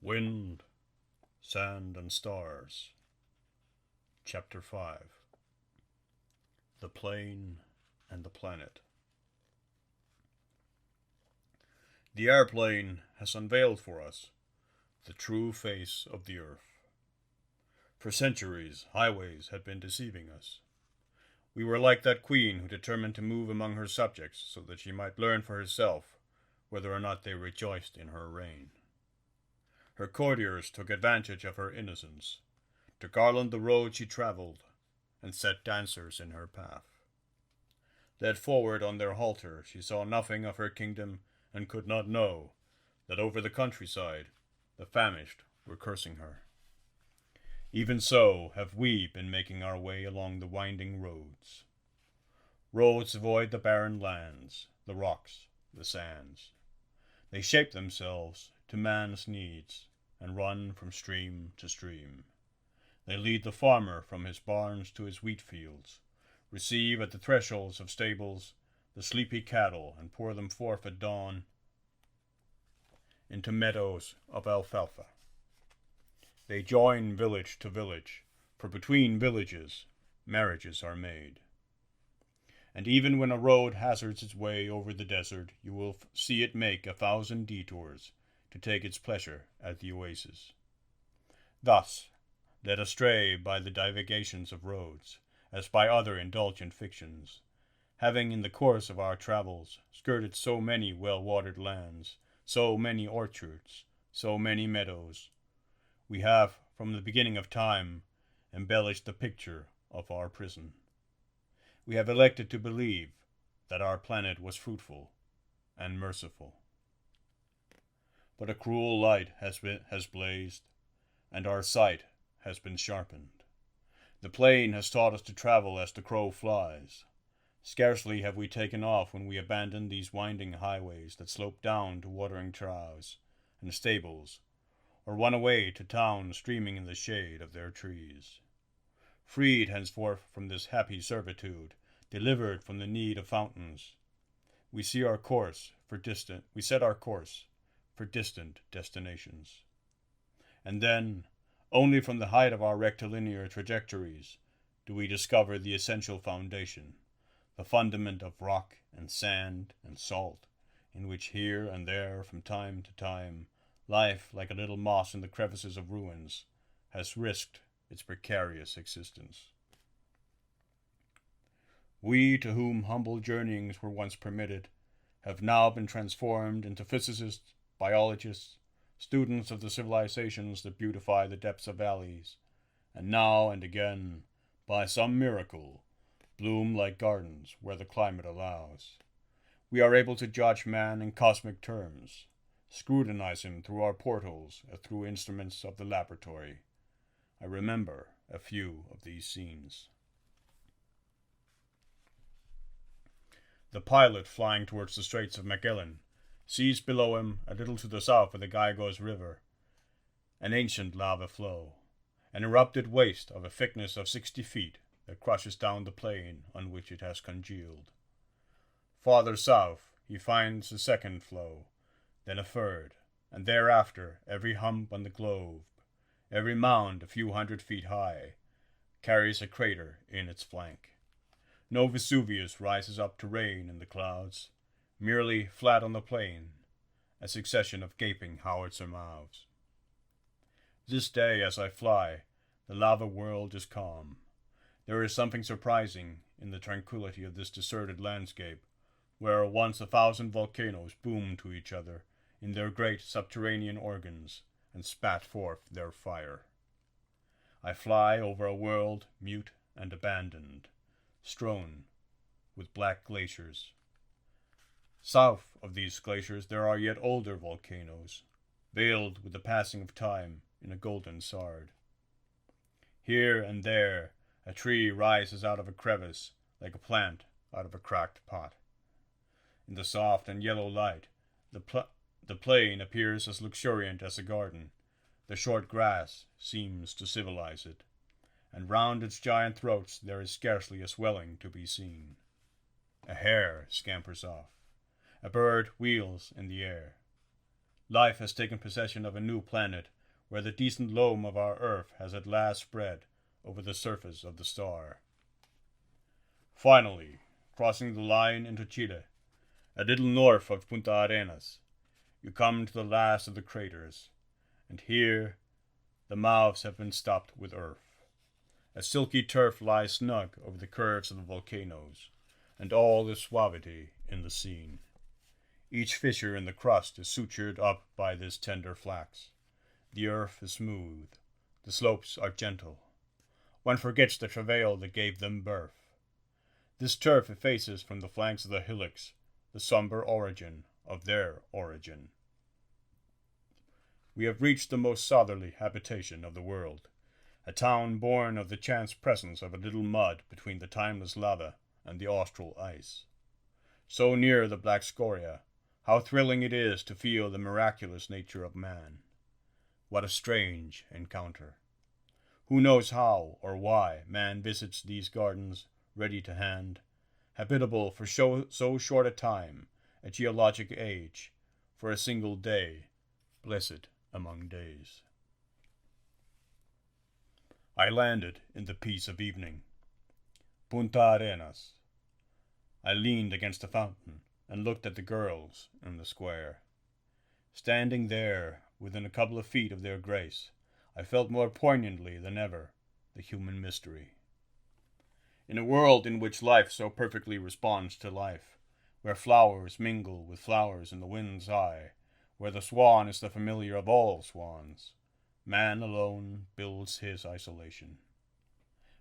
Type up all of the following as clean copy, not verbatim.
Wind, Sand, and Stars. Chapter 5. The Plane and the Planet. The airplane has unveiled for us the true face of the earth. For centuries, highways had been deceiving us. We were like that queen who determined to move among her subjects so that she might learn for herself whether or not they rejoiced in her reign. Her courtiers took advantage of her innocence to garland the road she traveled and set dancers in her path. Led forward on their halter, she saw nothing of her kingdom and could not know that over the countryside the famished were cursing her. Even so have we been making our way along the winding roads. Roads avoid the barren lands, the rocks, the sands. They shape themselves to man's needs and run from stream to stream. They lead the farmer from his barns to his wheat fields, receive at the thresholds of stables the sleepy cattle, and pour them forth at dawn into meadows of alfalfa. They join village to village, for between villages marriages are made. And even when a road hazards its way over the desert, you will see it make 1,000 detours to take its pleasure at the oasis. Thus, led astray by the divagations of roads, as by other indulgent fictions, having in the course of our travels skirted so many well-watered lands, so many orchards, so many meadows, we have, from the beginning of time, embellished the picture of our prison. We have elected to believe that our planet was fruitful and merciful. But a cruel light has blazed, and our sight has been sharpened. The plane has taught us to travel as the crow flies. Scarcely have we taken off when we abandon these winding highways that slope down to watering troughs and stables, or run away to towns streaming in the shade of their trees. Freed henceforth from this happy servitude, delivered from the need of fountains, we set our course for distant destinations. And then, only from the height of our rectilinear trajectories, do we discover the essential foundation, the fundament of rock and sand and salt, in which here and there, from time to time, life, like a little moss in the crevices of ruins, has risked its precarious existence. We, to whom humble journeyings were once permitted, have now been transformed into physicists, biologists, students of the civilizations that beautify the depths of valleys, and now and again, by some miracle, bloom like gardens where the climate allows. We are able to judge man in cosmic terms, scrutinize him through our portals as through instruments of the laboratory. I remember a few of these scenes. The pilot, flying towards the Straits of Magellan, sees below him, a little to the south of the Caicos River, an ancient lava flow, an erupted waste of a thickness of 60 feet that crushes down the plain on which it has congealed. Farther south, he finds a second flow, then a third, and thereafter every hump on the globe, every mound a few hundred feet high, carries a crater in its flank. No Vesuvius rises up to rain in the clouds, merely flat on the plain, a succession of gaping howitzer mouths. This day, as I fly, the lava world is calm. There is something surprising in the tranquility of this deserted landscape, where once 1,000 volcanoes boomed to each other in their great subterranean organs and spat forth their fire. I fly over a world mute and abandoned, strewn with black glaciers. South of these glaciers there are yet older volcanoes, veiled with the passing of time in a golden sard. Here and there a tree rises out of a crevice like a plant out of a cracked pot. In the soft and yellow light, the plain appears as luxuriant as a garden. The short grass seems to civilize it, and round its giant throats there is scarcely a swelling to be seen. A hare scampers off. A bird wheels in the air. Life has taken possession of a new planet, where the decent loam of our earth has at last spread over the surface of the star. Finally, crossing the line into Chile, a little north of Punta Arenas, you come to the last of the craters, and here the mouths have been stopped with earth. A silky turf lies snug over the curves of the volcanoes, and all is suavity in the scene. Each fissure in the crust is sutured up by this tender flax. The earth is smooth. The slopes are gentle. One forgets the travail that gave them birth. This turf effaces from the flanks of the hillocks the somber origin of their origin. We have reached the most southerly habitation of the world, a town born of the chance presence of a little mud between the timeless lava and the austral ice. So near the black scoria, how thrilling it is to feel the miraculous nature of man. What a strange encounter. Who knows how or why man visits these gardens ready to hand, habitable for so short a time, a geologic age, for a single day, blessed among days. I landed in the peace of evening. Punta Arenas. I leaned against the fountain and looked at the girls in the square. Standing there, within a couple of feet of their grace, I felt more poignantly than ever the human mystery. In a world in which life so perfectly responds to life, where flowers mingle with flowers in the wind's eye, where the swan is the familiar of all swans, man alone builds his isolation.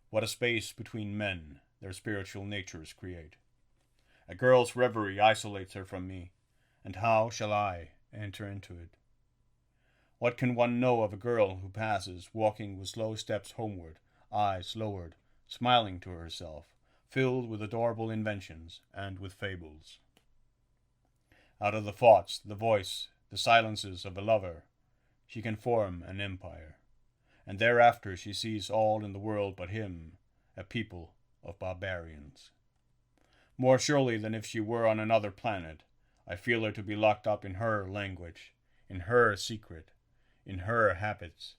What a space between men their spiritual natures create. A girl's reverie isolates her from me, and how shall I enter into it? What can one know of a girl who passes, walking with slow steps homeward, eyes lowered, smiling to herself, filled with adorable inventions and with fables? Out of the thoughts, the voice, the silences of a lover, she can form an empire, and thereafter she sees all in the world but him, a people of barbarians. More surely than if she were on another planet, I feel her to be locked up in her language, in her secret, in her habits,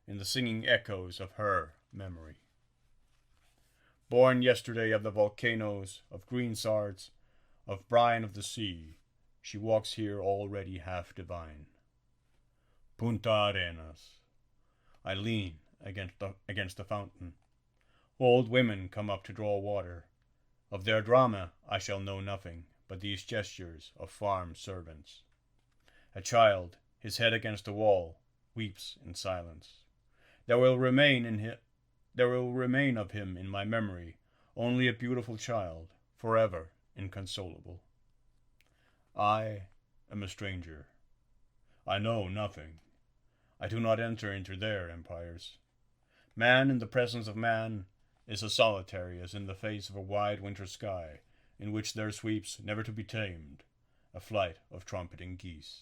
in the singing echoes of her memory. Born yesterday of the volcanoes, of greensards, of brine of the sea, she walks here already half divine. Punta Arenas. I lean against the fountain. Old women come up to draw water. Of their drama I shall know nothing but these gestures of farm servants. A child, his head against a wall, weeps in silence. There will remain of him in my memory only a beautiful child, forever inconsolable. I am a stranger. I know nothing. I do not enter into their empires. Man in the presence of man is as solitary as in the face of a wide winter sky, in which there sweeps, never to be tamed, a flight of trumpeting geese.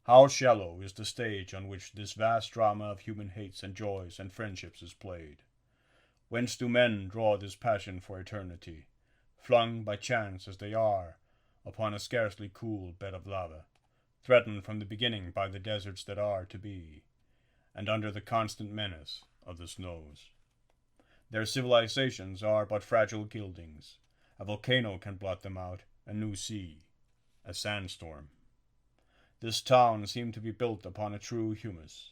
How shallow is the stage on which this vast drama of human hates and joys and friendships is played? Whence do men draw this passion for eternity, flung by chance as they are upon a scarcely cool bed of lava, threatened from the beginning by the deserts that are to be, and under the constant menace of the snows? Their civilizations are but fragile gildings. A volcano can blot them out, a new sea, a sandstorm. This town seemed to be built upon a true humus,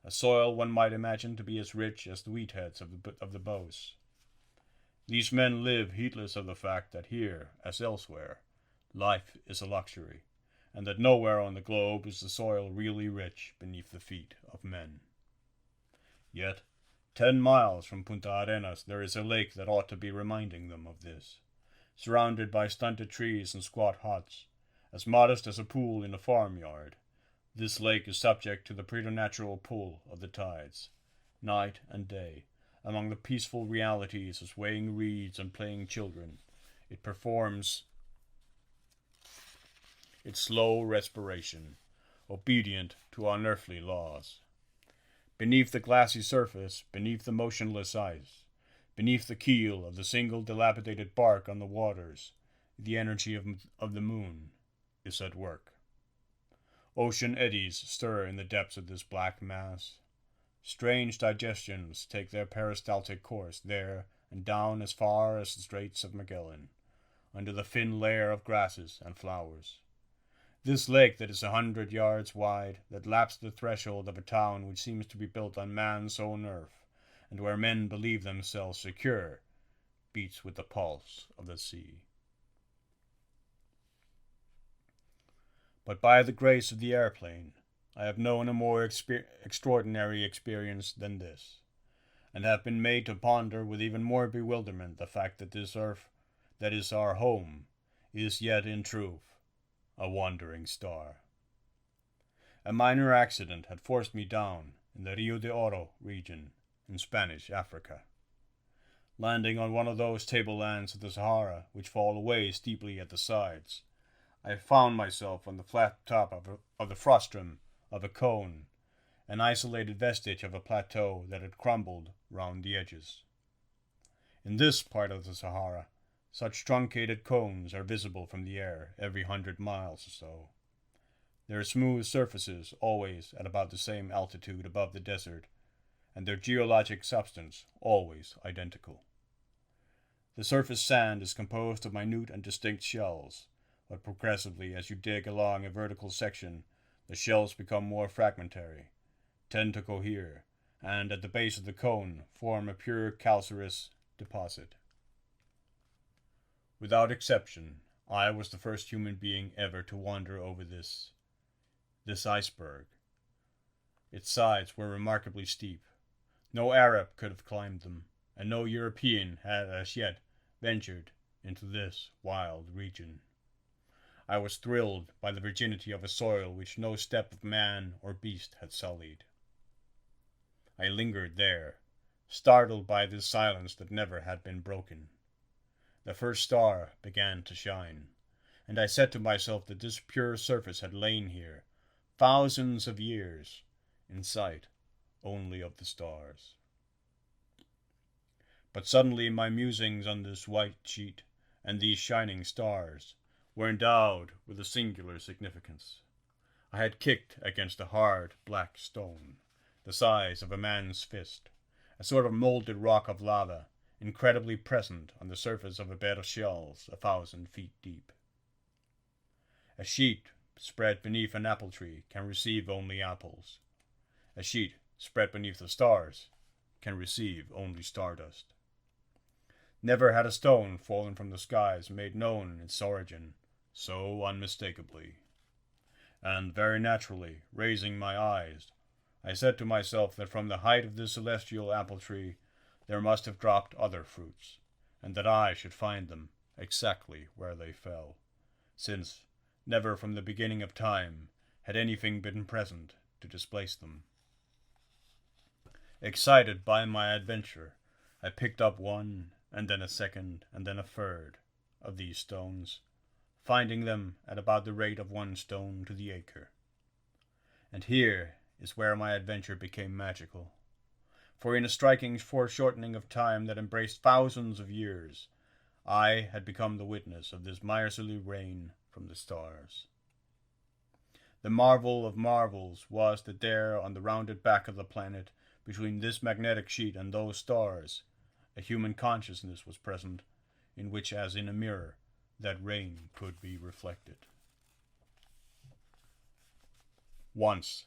a soil one might imagine to be as rich as the wheat heads of the Beauce. These men live heedless of the fact that here, as elsewhere, life is a luxury, and that nowhere on the globe is the soil really rich beneath the feet of men. Yet, 10 miles from Punta Arenas there is a lake that ought to be reminding them of this. Surrounded by stunted trees and squat huts, as modest as a pool in a farmyard, this lake is subject to the preternatural pull of the tides, night and day. Among the peaceful realities of swaying reeds and playing children, it performs its slow respiration, obedient to unearthly laws. Beneath the glassy surface, beneath the motionless ice, beneath the keel of the single dilapidated bark on the waters, the energy of the moon, is at work. Ocean eddies stir in the depths of this black mass. Strange digestions take their peristaltic course there and down as far as the Straits of Magellan, under the thin layer of grasses and flowers. This lake that is 100 yards wide, that laps the threshold of a town which seems to be built on man's own earth, and where men believe themselves secure, beats with the pulse of the sea. But by the grace of the airplane, I have known a more extraordinary experience than this, and have been made to ponder with even more bewilderment the fact that this earth, that is our home, is yet in truth a wandering star. A minor accident had forced me down in the Rio de Oro region in Spanish Africa. Landing on one of those tablelands of the Sahara which fall away steeply at the sides, I found myself on the flat top of the frustum of a cone, an isolated vestige of a plateau that had crumbled round the edges. In this part of the Sahara, such truncated cones are visible from the air every 100 miles or so. Their smooth surfaces always at about the same altitude above the desert, and their geologic substance always identical. The surface sand is composed of minute and distinct shells, but progressively as you dig along a vertical section, the shells become more fragmentary, tend to cohere, and at the base of the cone form a pure calcareous deposit. Without exception, I was the first human being ever to wander over this iceberg. Its sides were remarkably steep. No Arab could have climbed them, and no European had as yet ventured into this wild region. I was thrilled by the virginity of a soil which no step of man or beast had sullied. I lingered there, startled by this silence that never had been broken. The first star began to shine, and I said to myself that this pure surface had lain here thousands of years, in sight only of the stars. But suddenly my musings on this white sheet and these shining stars were endowed with a singular significance. I had kicked against a hard, black stone, the size of a man's fist, a sort of molded rock of lava, incredibly present on the surface of a bed of shells 1,000 feet deep. A sheet spread beneath an apple tree can receive only apples. A sheet spread beneath the stars can receive only stardust. Never had a stone fallen from the skies made known its origin so unmistakably. And very naturally, raising my eyes, I said to myself that from the height of this celestial apple tree there must have dropped other fruits, and that I should find them exactly where they fell, since never from the beginning of time had anything been present to displace them. Excited by my adventure, I picked up one, and then a second, and then a third of these stones, finding them at about the rate of 1 stone to the acre. And here is where my adventure became magical. For in a striking foreshortening of time that embraced thousands of years, I had become the witness of this miserly rain from the stars. The marvel of marvels was that there on the rounded back of the planet, between this magnetic sheet and those stars, a human consciousness was present, in which, as in a mirror, that rain could be reflected. Once,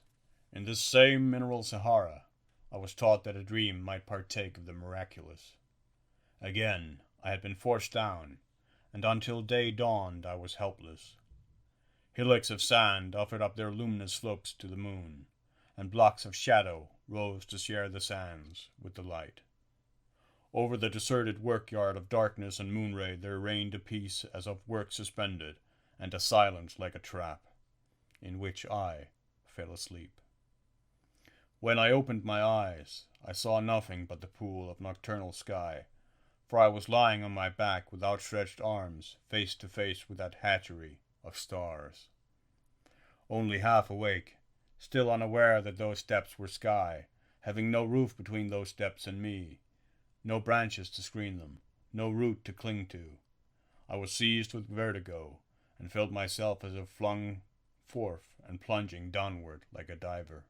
in this same mineral Sahara, I was taught that a dream might partake of the miraculous. Again, I had been forced down, and until day dawned I was helpless. Hillocks of sand offered up their luminous slopes to the moon, and blocks of shadow rose to share the sands with the light. Over the deserted workyard of darkness and moonray there reigned a peace as of work suspended, and a silence like a trap, in which I fell asleep. When I opened my eyes, I saw nothing but the pool of nocturnal sky, for I was lying on my back with outstretched arms, face to face with that hatchery of stars. Only half awake, still unaware that those depths were sky, having no roof between those depths and me, no branches to screen them, no root to cling to, I was seized with vertigo, and felt myself as if flung forth and plunging downward like a diver.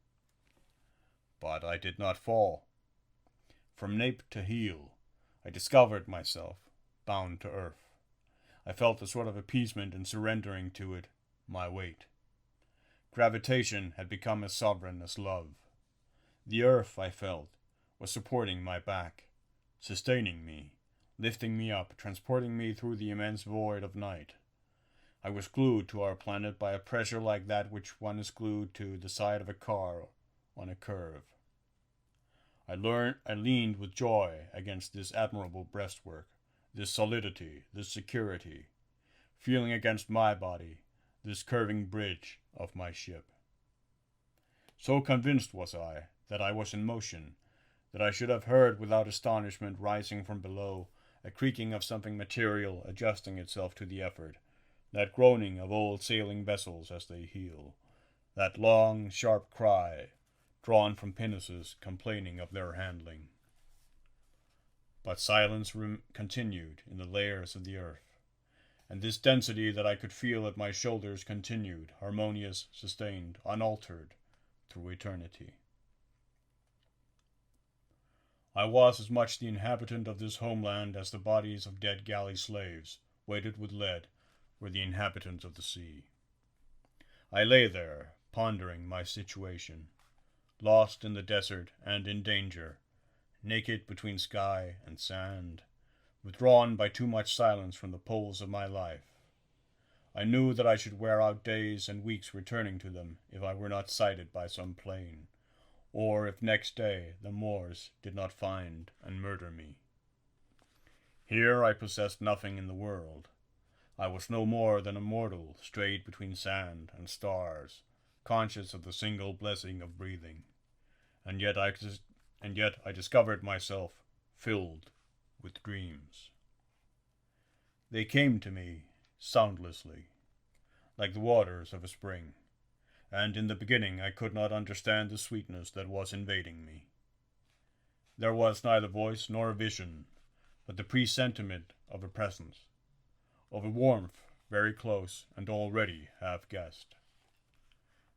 But I did not fall. From nape to heel, I discovered myself bound to earth. I felt a sort of appeasement in surrendering to it my weight. Gravitation had become as sovereign as love. The earth, I felt, was supporting my back, sustaining me, lifting me up, transporting me through the immense void of night. I was glued to our planet by a pressure like that which one is glued to the side of a car on a curve. I leaned with joy against this admirable breastwork, this solidity, this security, feeling against my body this curving bridge of my ship. So convinced was I that I was in motion, that I should have heard without astonishment rising from below a creaking of something material adjusting itself to the effort, that groaning of old sailing vessels as they heel, that long, sharp cry drawn from pinnaces complaining of their handling. But silence continued in the layers of the earth, and this density that I could feel at my shoulders continued, harmonious, sustained, unaltered, through eternity. I was as much the inhabitant of this homeland as the bodies of dead galley slaves, weighted with lead, were the inhabitants of the sea. I lay there, pondering my situation, lost in the desert and in danger, naked between sky and sand, withdrawn by too much silence from the poles of my life. I knew that I should wear out days and weeks returning to them if I were not sighted by some plane, or if next day the Moors did not find and murder me. Here I possessed nothing in the world. I was no more than a mortal strayed between sand and stars, conscious of the single blessing of breathing, and yet I discovered myself filled with dreams. They came to me soundlessly, like the waters of a spring, and in the beginning I could not understand the sweetness that was invading me. There was neither voice nor vision, but the presentiment of a presence, of a warmth very close and already half guessed.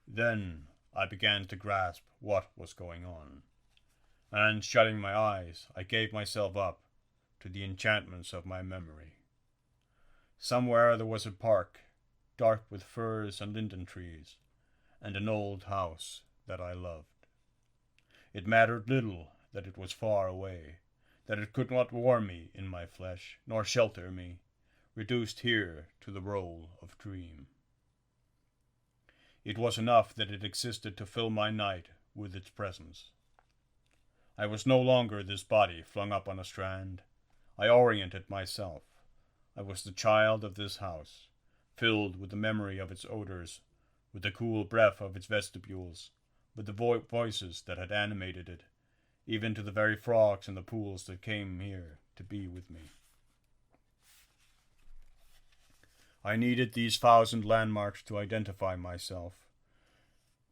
Then I began to grasp what was going on, and shutting my eyes, I gave myself up to the enchantments of my memory. Somewhere there was a park, dark with firs and linden trees, and an old house that I loved. It mattered little that it was far away, that it could not warm me in my flesh, nor shelter me, reduced here to the role of dream. It was enough that it existed to fill my night with its presence. I was no longer this body flung up on a strand. I oriented myself. I was the child of this house, filled with the memory of its odors, with the cool breath of its vestibules, with the voices that had animated it, even to the very frogs in the pools that came here to be with me. I needed these 1,000 landmarks to identify myself,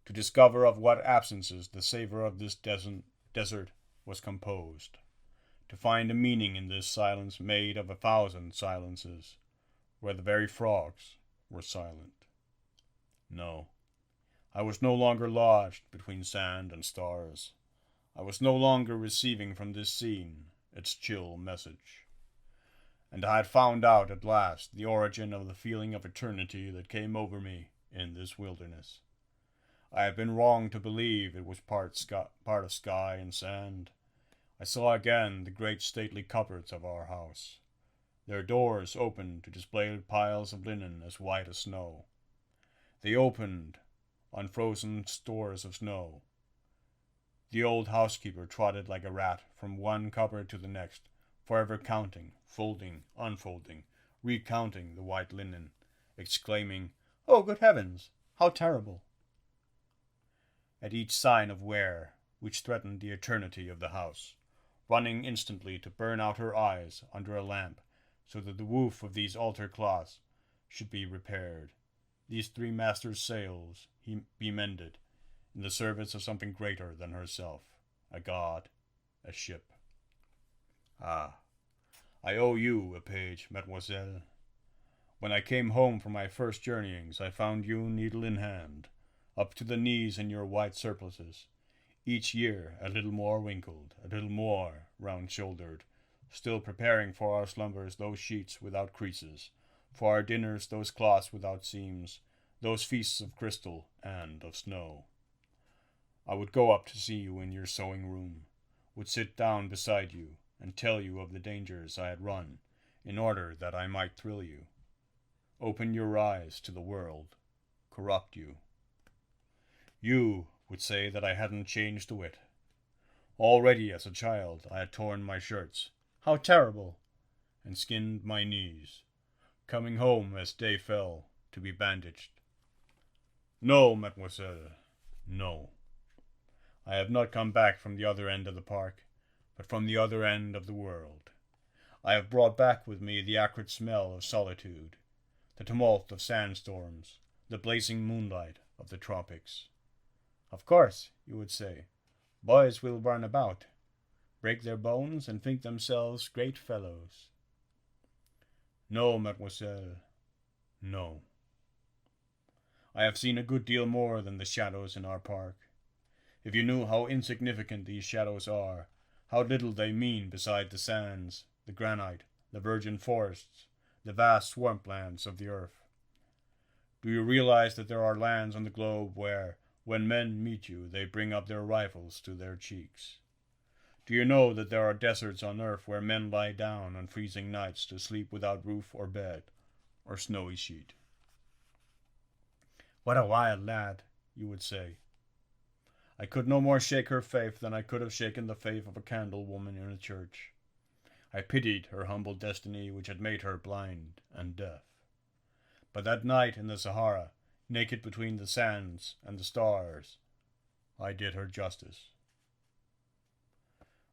to discover of what absences the savor of this desert was composed, to find a meaning in this silence made of 1,000 silences, where the very frogs were silent. No, I was no longer lodged between sand and stars. I was no longer receiving from this scene its chill message. And I had found out at last the origin of the feeling of eternity that came over me in this wilderness. I had been wrong to believe it was part of sky and sand. I saw again the great stately cupboards of our house, their doors opened to display piles of linen as white as snow. They opened on frozen stores of snow. The old housekeeper trotted like a rat from one cupboard to the next, forever counting, folding, unfolding, recounting the white linen, exclaiming, "Oh, good heavens, how terrible!" At each sign of wear, which threatened the eternity of the house, running instantly to burn out her eyes under a lamp, so that the woof of these altar cloths should be repaired, these 3 masters' sails be mended, in the service of something greater than herself, a god, a ship. Ah, I owe you a page, mademoiselle. When I came home from my first journeyings, I found you needle in hand, up to the knees in your white surplices, each year a little more wrinkled, a little more round-shouldered, still preparing for our slumbers those sheets without creases, for our dinners those cloths without seams, those feasts of crystal and of snow. I would go up to see you in your sewing room, would sit down beside you and tell you of the dangers I had run, in order that I might thrill you, open your eyes to the world, corrupt you. You would say that I hadn't changed a whit. Already as a child I had torn my shirts, how terrible, and skinned my knees, coming home as day fell to be bandaged. No, mademoiselle, no. I have not come back from the other end of the park, but from the other end of the world. I have brought back with me the acrid smell of solitude, the tumult of sandstorms, the blazing moonlight of the tropics. Of course, you would say, boys will run about, break their bones, and think themselves great fellows. No, mademoiselle, no. I have seen a good deal more than the shadows in our park. If you knew how insignificant these shadows are, how little they mean beside the sands, the granite, the virgin forests, the vast swamplands of the earth. Do you realize that there are lands on the globe where, when men meet you, they bring up their rifles to their cheeks? Do you know that there are deserts on earth where men lie down on freezing nights to sleep without roof or bed, or snowy sheet? What a wild lad, you would say. I could no more shake her faith than I could have shaken the faith of a candle woman in a church. I pitied her humble destiny which had made her blind and deaf. But that night in the Sahara, naked between the sands and the stars, I did her justice.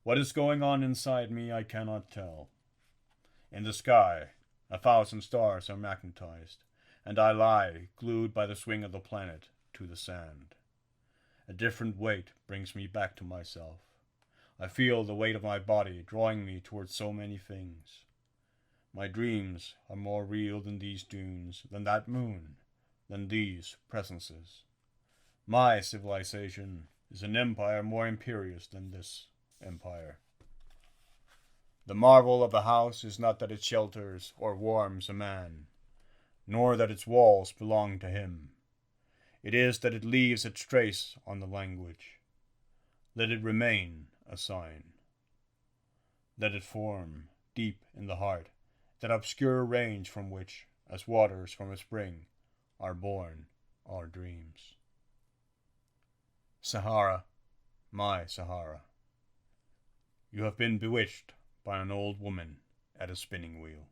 What is going on inside me I cannot tell. In the sky, 1,000 stars are magnetized, and I lie glued by the swing of the planet to the sand. A different weight brings me back to myself. I feel the weight of my body drawing me towards so many things. My dreams are more real than these dunes, than that moon, than these presences. My civilization is an empire more imperious than this empire. The marvel of the house is not that it shelters or warms a man, nor that its walls belong to him. It is that it leaves its trace on the language. Let it remain a sign. Let it form, deep in the heart, that obscure range from which, as waters from a spring, are born our dreams. Sahara, my Sahara, you have been bewitched by an old woman at a spinning wheel.